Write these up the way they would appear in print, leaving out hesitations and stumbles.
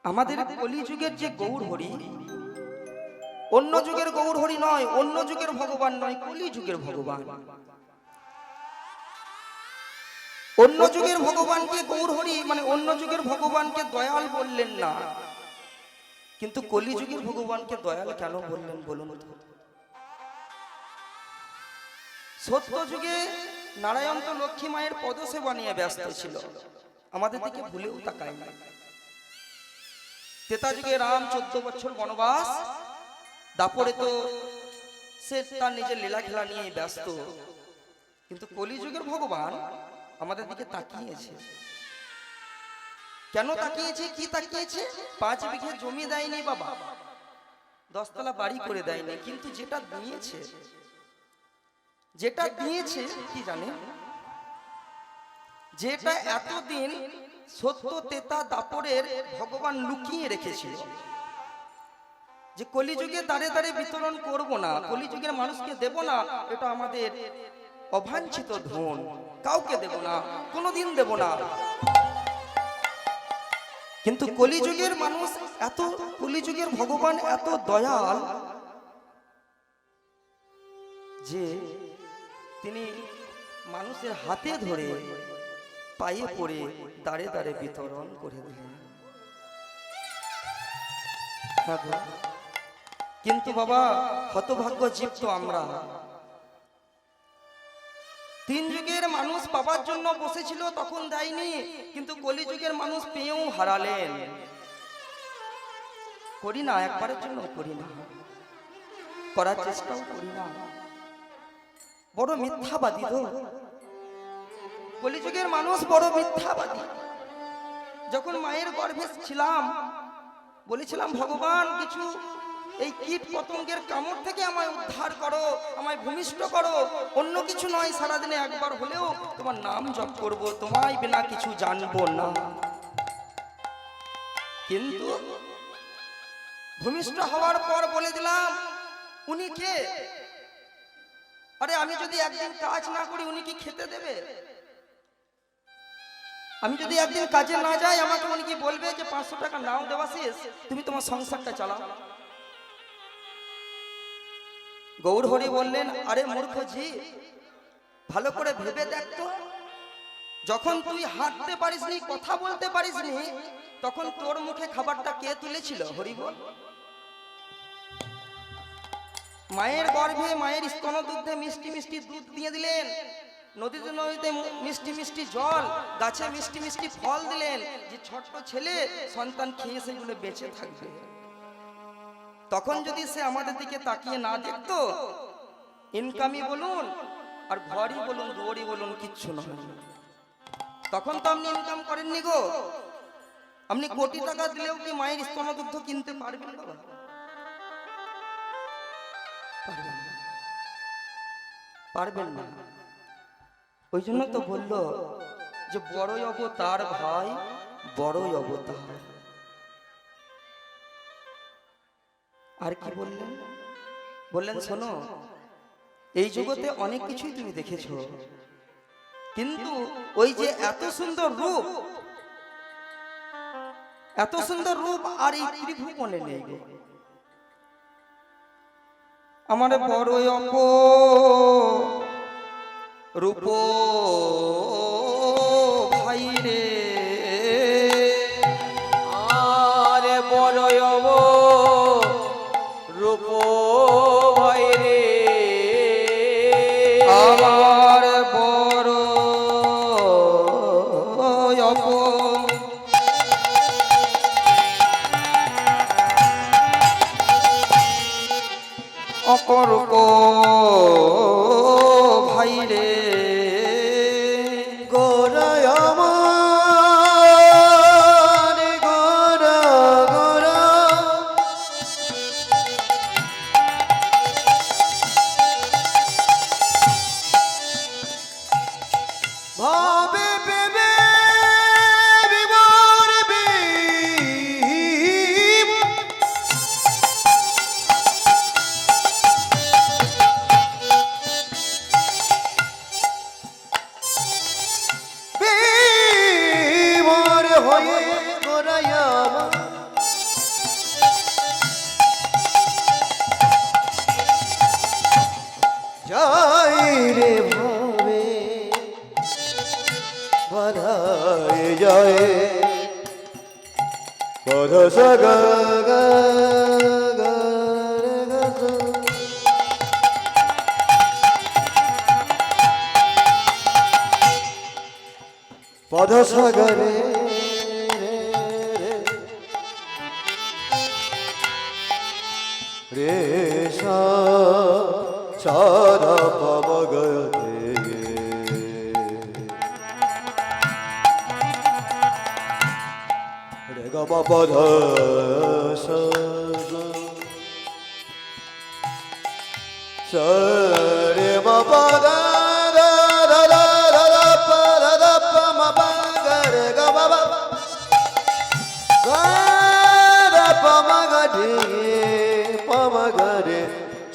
আমাদের কলিযুগের যে গৌর হরি, অন্য যুগের গৌর হরি নয়, অন্য যুগের ভগবান নয়, কলিযুগের ভগবান। অন্য যুগের ভগবানকে গৌর হরি মানে অন্য যুগের ভগবানকে দয়াল বললেন না, কিন্তু কলিযুগের ভগবানকে দয়াল কেন বললেন বলুন তো? সত্য যুগে নারায়ণ তো লক্ষ্মী মায়ের পদসেবা নিয়ে ব্যস্ত ছিল, আমাদের দিকে ভুলেও তাকায় না। ত্রেতা যুগে রাম 14 বছর বনবাস, দাপরে তো সে তার নিজের লীলা খেলা নিয়ে ব্যস্ত, কিন্তু কলিযুগের ভগবান আমাদের দিকে তাকিয়েছে। কেন তাকিয়েছে? কি তাকিয়েছে? 5 বিঘে জমি দেয়নি বাবা, 10 তলা বাড়ি করে দেয়নি, কিন্তু যেটা দিয়েছে কি জানে? যেটা এতদিন সত্য তেতা দাপরের ভগবান লুকিয়ে রেখেছিল, যে কলিযুগে দাঁড়ে দাঁড়ে বিতরণ করব না, কলিযুগের মানুষকে দেব না, এটা আমাদের অবাঞ্ছিত ধন, কাউকে দেব না, কোনোদিন দেব না। কিন্তু কলিযুগের মানুষ এত, কলিযুগের ভগবান এত দয়াল যে তিনি মানুষের হাতে ধরে পায়ে পড়ে দাঁড়ে দাঁড়ে বিতরণ করে দিলেন। কিন্তু বাবা হতভাগ্য জীব তো আমরা। 3 যুগের মানুষ পাবার জন্য বসেছিল, তখন দেয়নি, কিন্তু কলিযুগের মানুষ পেয়েও হারালেন। করি না, একবারের জন্য করি না, করার চেষ্টাও করি না। বড় মিথ্যাবাদী তো কলিযুগের মানুষ, বড় মিথ্যাবাদী। যখন মায়ের গর্ভে ছিলাম বলেছিলাম, ভগবান কিছু এই কীট পতঙ্গের কামড় থেকে আমায় উদ্ধার করো, আমায় ভূমিষ্ঠ করো, অন্য কিছু নয়, সারাদিনে একবার হলেও তোমার নাম জপ করব, তোমায় বিনা কিছু জানবো না। কিন্তু ভূমিষ্ঠ হওয়ার পর বলে দিলাম, উনি কে? আরে আমি যদি একদিন কাজ না করি উনি কি খেতে দেবে? আমি যদি একদিন কাজে না যাই আমাকে উনি কি বলবে যে 500 টাকা নাও দেওয়া শেষ, তুমি তোমার সংসারটা চালাও? গৌর হরি বললেন, আরে মূর্খ জি, ভালো করে ভেবে দেখতো, যখন তুই হাঁটতে পারিসনি, কথা বলতে পারিসনি, তখন তোর মুখে খাবারটা কে তুলেছিল? হরি বল। মায়ের গর্ভে মায়ের স্তন দুধে মিষ্টি মিষ্টি দুধ দিয়ে দিলেন, নদীতে নদীতে মিষ্টি মিষ্টি জল, গাছে মিষ্টি মিষ্টি ফল দিলেন, যে ছোট্ট ছেলে সন্তান খেয়ে সেগুলো বেঁচে থাকবে। তখন যদি সে আমাদের দিকে তাকিয়ে না দেখতো, ইনকামই বলুন আর ঘরই বলুন, দুয়ারই বলুন, কিচ্ছু নয়। তখন তো আপনি ইনকাম করেননি গো, আপনি কোটি টাকা দিলেও কি মায়ের স্তনদুগ্ধ কিনতে পারবেন বাবা? পারবেন না। ওই জন্য তো বললো যে বড়ই অবতার ভাই, বড়ই অবতার। আর কি বললেন? বললেন শোনো, এই জগতে অনেক কিছুই তুমি দেখেছো, কিন্তু ওই যে এত সুন্দর রূপ, এত সুন্দর রূপ আর এই ত্রিভুবনে নেই গো। আমার বড়ই অপরূপ ভাই রে, আরে বড়ই অপরূপ ভাই রে, আমার বড় অপরূপ ভাই রে, গোরায় আমার গোরা গোরা, ভাবে ভেবে বিমর বিম, পদ সগ গ গ রে গ স। পদ সগ রে রে রে রে সা সা র প ম গ রে রে গ প প ধ স গ স রে ম প দ দ দ দ দ দ প দ দ প ম প গ রে গ প প গ র প ম গ রে প ম গ রে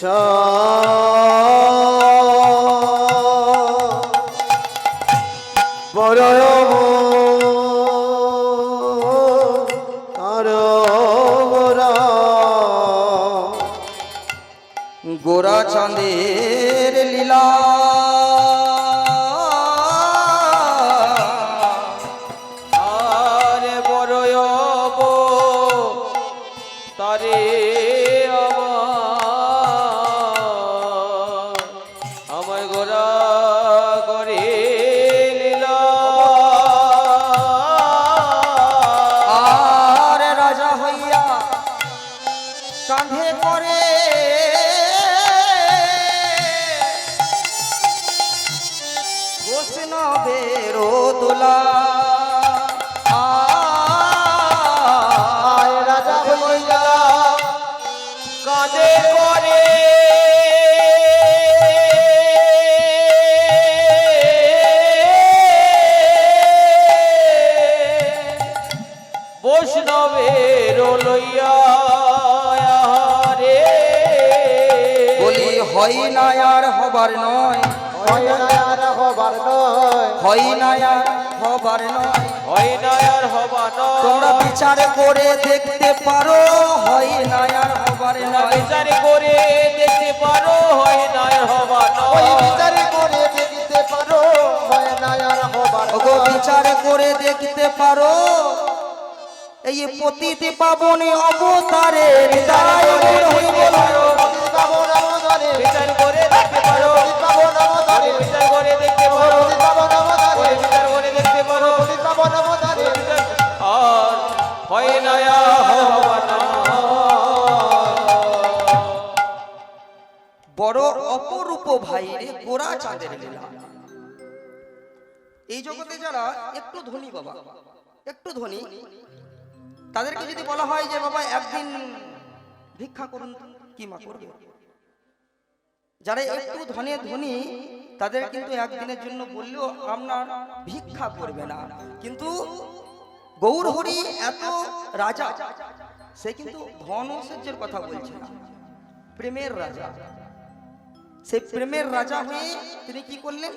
সা বড়য় গোরা চাঁদের লীলা আরে বড়য় তারে আমায় গোরা করে লীলা আর রাজা হইয়া কাঁধে করে বৈষ্ণবের দোলা আয় রাজা হইয়া কাঁধে করে বৈষ্ণবের লইয়া রে বলি হয় না আর হবার নয়, হয় না আর হবার নয়, হয় না আর হবার নয়। হয় না আর হবার তোমরা নয়, বিচার করে দেখতে পারো হয় না আর হবার নয়। বিচার করে দেখতে পারো হয় না আর হবার নয়, বিচার করে দেখতে পারো হয় না আর হবার ওগো বিচার করে দেখতে পারো এই পতিতে পাবনে অবতারে হৃদয় হইব পারো বিচার করে দেখতে পারো বিচার করে দেখতে পারো বিচার করে দেখতে পারো আর হয় না হবার বড় অপরূপ ভাই রে গোরা চাঁদের লীলা। এই জগতে যারা একটু ধনী বাবা, একটু ধনী, তাদেরকে যদি বলা হয় যে বাবা একদিন ভিক্ষা করুন, কি মা করবে? যারা একটু ধনে ধনী তাদের কিন্তু একদিনের জন্য বললেও আপনার ভিক্ষা করবে না। কিন্তু গৌরহরি এত রাজা, সে কিন্তু ধন ঐশ্বর্যের কথা বলছে না, প্রেমের রাজা। সেই প্রেমের রাজা হয়ে তিনি কি করলেন?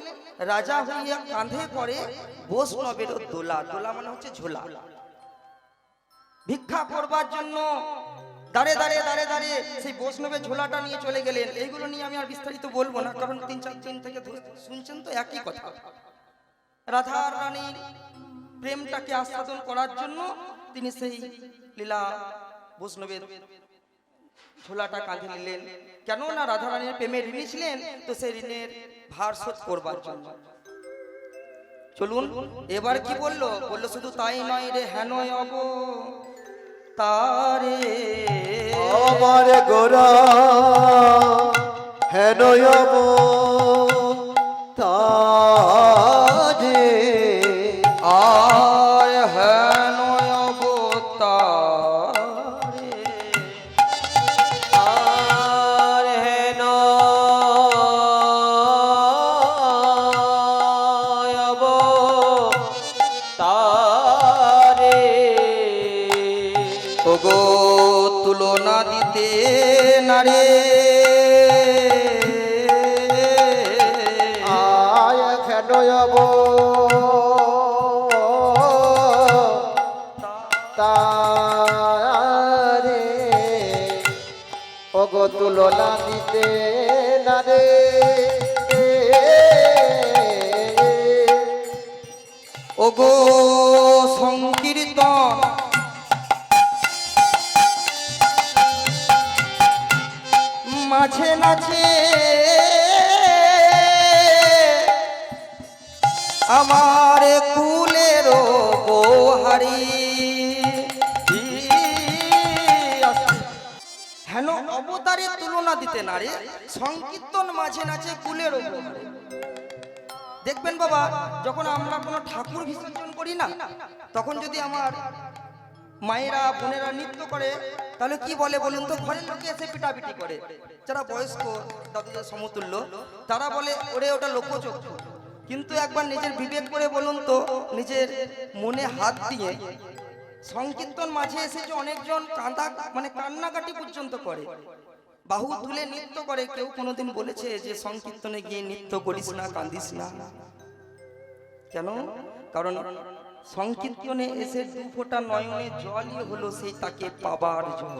রাজা হইয়া কাঁধে করে বৈষ্ণবের দোলা, দোলা মানে হচ্ছে ঝোলা, ভিক্ষা করবার জন্য দাঁড়ে দাঁড়িয়ে দাঁড়িয়ে দাঁড়িয়ে সেই বৈষ্ণবের ঝোলাটা নিয়ে চলে গেলেন। এইগুলো নিয়ে আমি আর বিস্তারিত বলবো না, কারণ 3-4 দিন থেকে শুনছেন তো একই কথা। রাধা রানীর প্রেমটাকে আস্বাদন করার জন্য তিনি সেই লীলা বৈষ্ণবের ঝোলাটা কাঁধে নিলেন। কেন না রাধা রানীর প্রেমে ঋণী ছিলেন, তো সেই ঋণের ভার শোধ করবার জন্য। চলুন এবার কি বললো? বললো শুধু তাই নয় রে, হ্যাঁ নয় অব তারে আমার গোরা হেন তারে আর হ্যাঁ নয় অব তারে আর হেন তারে ওগো তুলনা দিতে নারে আয় খেনয়ব তারে ওগো তুলনা দিতে না রে ওগো সংকীর্তন মাঝে নাচে আমার কুলের বহারি হেন অবতারের তুলনা দিতে নারে সংকীর্তন মাঝে নাচে কুলের বহারি। দেখবেন বাবা, যখন আমরা কোনো ঠাকুর বিসর্জন করি না, তখন যদি আমার মায়েরা বোনেরা নৃত্য করে, তাহলে কি বলে বলুন তো? ঘরের লোকে এসে পিটাপিটি করে, যারা বয়স্ক দাদুদের সমতুল্য, তারা বলে ওরে ওটা লোকচক্ষু। কিন্তু একবার নিজের বিবেক করে বলুন তো, নিজের মনে হাত দিয়ে সংকীর্তন মাঝে এসে যে অনেকজন কাঁদা মানে কান্নাকাটি পর্যন্ত করে, বাহু তুলে নৃত্য করে, কেউ কোনোদিন বলেছে যে সংকীর্তনে গিয়ে নৃত্য করিস না, কান্দিস না? কেন? কারণ সংকীর্তনে এসে দু ফোঁটা নয়নে জলই হলো সেই তাকে পাবার জন্য।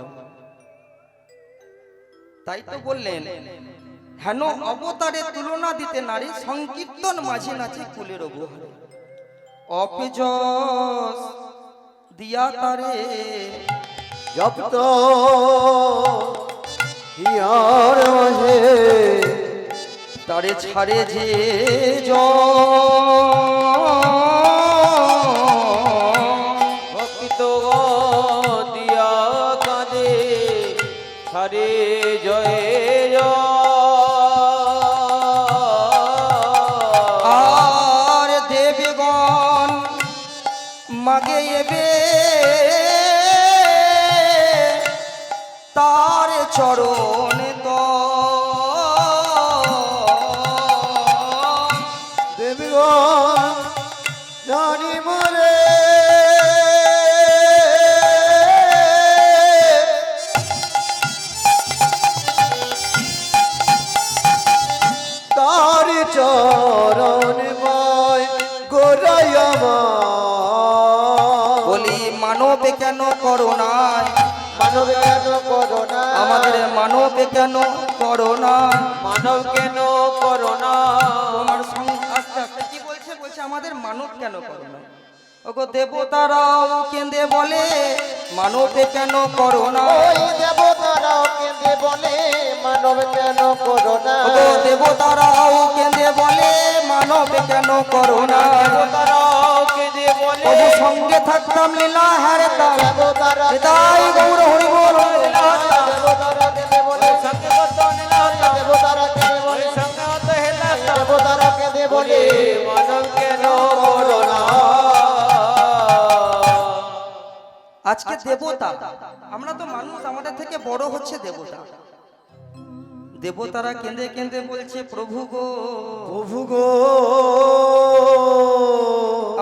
তাই তো বললেন হেন অবতারের তুলনা দিতে নারী সংকীর্তন মাঝে নাচে কুলের বহারে। অপেজস দিয়া তারে জপ তো হিয়ার মাঝে তারে ছাড়ে যে ভক্ত দিয়া কাঁদে ছাড়ে জয়ে আর দেবগণ মাগে এবে তার চরণে তো দেবগণ জানি মরে তার চরণ মায় গোরাইয়া বলি মানবে কেন করোনায়, মানব কেন করোনা আমাদের মানবে কেন করোনা, মানব কেন করোনা তোমার আস্তে আস্তে কি বলছে? বলছে আমাদের মানব কেন করোনা। ওগো দেবতারাও কেঁদে বলে মানবে কেন করোনা। ওই দেবতারাও কেঁদে বলে মানব কেন করোনা ওগো দেবতারাও কেঁদে বলে মানবে কেন করোনা। দেবতারাও কেঁদে বলে তবু সঙ্গে থাকতাম লীলা হারতাম দেবতারা তাই গৌর হরি বল। দেবতারা কেঁদে বলে সঙ্গে দেবতারা কেঁদে বলে দেবতারা কেঁদে বলে মানব কেন করোনা। আজকে দেবতা, আমরা তো মানুষ, আমাদের থেকে বড় হচ্ছে দেবতা। দেবতারা কেঁদে কেঁদে বলছে প্রভু গো, প্রভু গো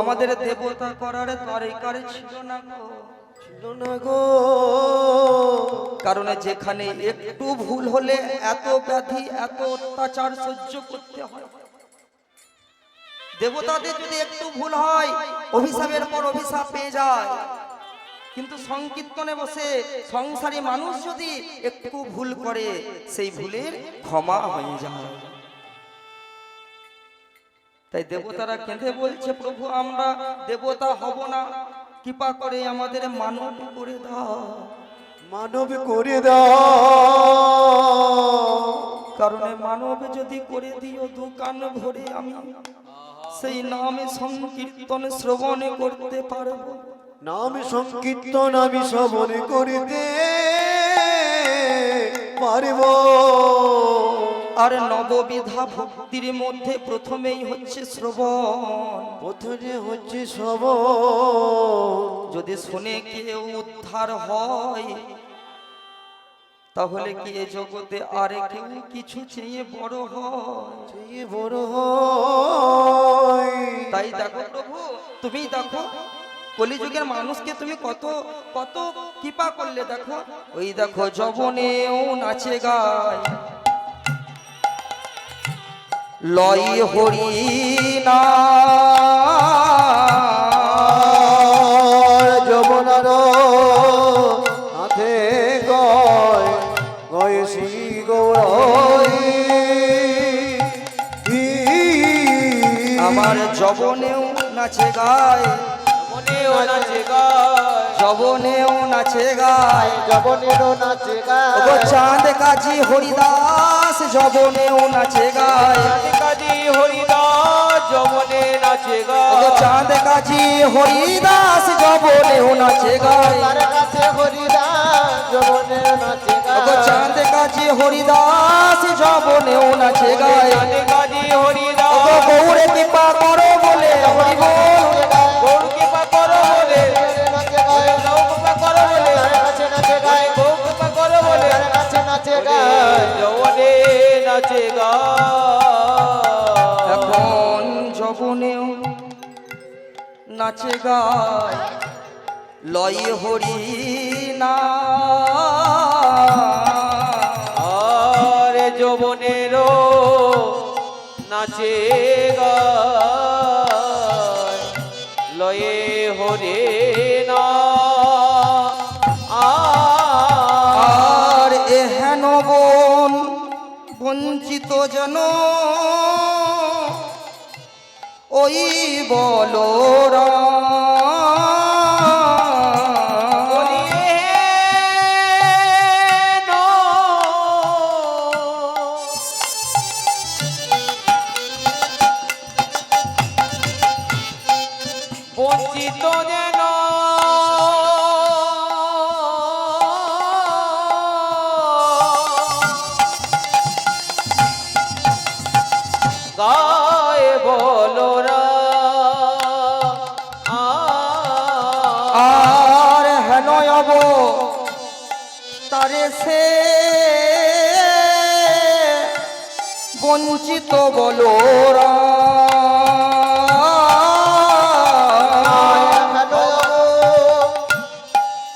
আমাদের দেবতা করার তরিকার ছিল না গো, ছিল না গো। কারণ যেখানে একটু ভুল হলে এত ব্যাধি এত অত্যাচার সহ্য করতে হয়। দেবতাদের যদি একটু ভুল হয় অভিশাপের পর অভিশাপ পেয়ে যায়, কিন্তু সংকীর্তনে বসে সংসারী মানুষ যদি একটু ভুল করে সেই ভুলের ক্ষমা হয়ে যায়। তাই দেবতারা কেঁদে বলছে প্রভু আমরা দেবতা হব না, কৃপা করে আমাদের মানব করে দাও, মানব করে দাও। কারণে মানব যদি করে দিও দোকান ভরে আমি সেই নামে সংকীর্তন শ্রবণ করতে পারবো। নাম সংকীর্তন আমি শ্রবণ করিতে পারব। আর নববিধা ভক্তির মধ্যে প্রথমেই হচ্ছে শ্রবণ। প্রথমে হচ্ছে শ্রবণ। যদি শুনে কেউ উদ্ধার হয় তাহলে কি এ জগতে আর কেউ কিছু চেয়ে বড় হয়? চেয়ে বড় হয়। তাই দেখো প্রভু, তুমি দেখো কলিযুগের মানুষকে তুমি কত কত কৃপা করলে। দেখো ওই দেখো যবনেও নাচে গায় লয় হরি না, যমুনার হাতে গয় গয় শ্রী গৌরী। আমার যবনেও নাচে গায়, মনেও নাচে গায় যবনেও নাচে গায় যবনেরও নাচে গায় ওগো চাঁদ কাজী হরিদাস যবনেও নাচে গায় কাজী হরিদাস যমনে নাচে ওগো গায় চাঁদ কাজী হরিদাস যবনেও নাচে গায় তার কাছে হরিদাস যবনেরও নাচে ওগো গায় চাঁদ কাজী হরিদাস যবনেও নাচে গায় কাজী হরিদাস ওগো গৌরে কৃপা করো বলে হরি বল গৌর কৃপা করো বলে নাচে গায় গৌ কৃপা করো বলে তার কাছে নাচে গায় গৌ কৃপা করো বলে তার কাছে নাচে গায় যমনে নাচে গায় এখন যবনেও নাচে গায় লয় হরি না আর যৌবনেরও নাচে গায় লয়ে হরে না আর এহেন বন বঞ্চিত যেন ওই বলরা বঞ্চিত যেন গায়ে বলরা আর হেন অব তারে সে বঞ্চিত বলরা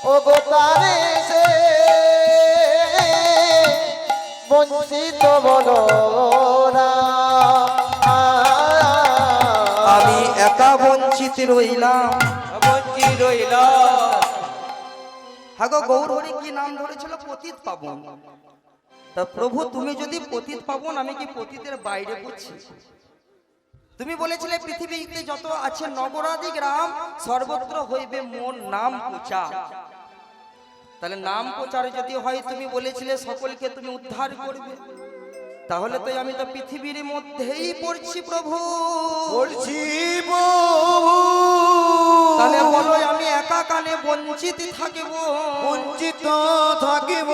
ও গো তারে সে বঞ্চিত বলো না আমি একা বঞ্চিত রইলাম বঞ্চিত রইল হাগো গৌর হরি কি নাম ধরেছিল পতিত পাবন তা প্রভু তুমি যদি পতিত পাবন আমি কি পতিতের বাইরে পড়ছি তুমি বলেছিলে পৃথিবীতে যত আছে নগরাদি গ্রাম সর্বত্র হইবে মোর নাম প্রচার তাহলে নাম প্রচারে যদি হয় তুমি বলেছিলে সকলকে তুমি উদ্ধার করবে তাহলে তো আমি তো পৃথিবীর মধ্যেই পড়ছি প্রভু বলছি তাহলে বলো আমি একা কানে বঞ্চিত থাকিব বঞ্চিত থাকিব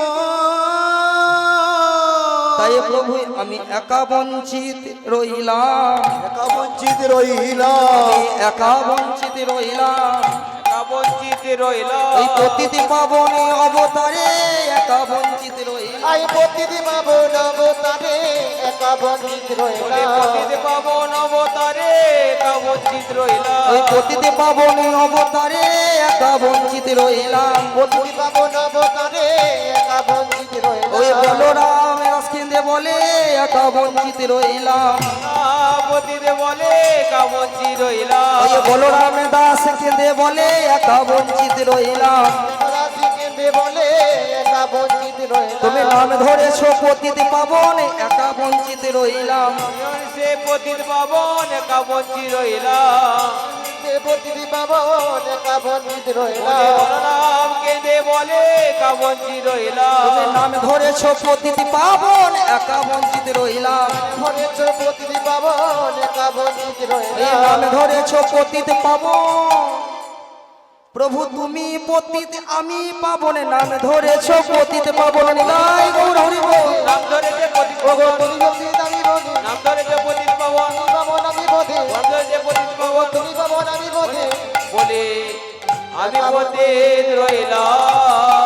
তাই প্রভু আমি একা বঞ্চিত রইলাম একা বঞ্চিত রইলাম আমি একা বঞ্চিত রইলাম বঞ্চিত রইল ওই প্রতিটি পাবনে অবতারে একা বঞ্চিত রইলাম আই প্রতিদি পাবো নবতারে একা বঞ্চিত রইলাম পতিতে পাবন অবতারে বঞ্চিত রইল ওই প্রতিটি পাবনে অবতারে একা বঞ্চিত রইলাম প্রতিদি পাবো নবতারে একা বঞ্চিত ওই রইলাম বলরাম রাসকেন্দে বলে একা বঞ্চিত রইলাম পতিতে বলে বঞ্চিত রইল ওই বলরাম দাস কেঁদে বলে একা বঞ্চিত রইলাম রাশিকে বলে একা বঞ্চিত রইলাম তুমি নাম ধরেছো প্রতিটি পাবনে একা বঞ্চিত রইলাম সে পতিত পাবন বঞ্চিত রইল প্রতিদি পাবো একা বঞ্চিত রইলাম বলরাম কেঁদে বলে বঞ্চিত রইল তুমি নাম ধরেছো প্রতিটি পাবন একা বঞ্চিত রইলাম ধরেছ প্রতিদি পাবো একা বঞ্চিত এই রইলাম নাম ধরেছো পতিত পাবন প্রভু তুমি পতিত আমি পাবনে নাম ধরেছো পতিত পাবন নিতাই গৌর হরি বল নাম ধরেছে পতিত ওগো পাবন তুমি বলি আমি বলি নাম ধরেছে পতিত পাবন পাবো আমি বলি নাম ধরেছে পতিত পাবন তুমি পাবো আমি বলি বলে আমি পতিত রইলাম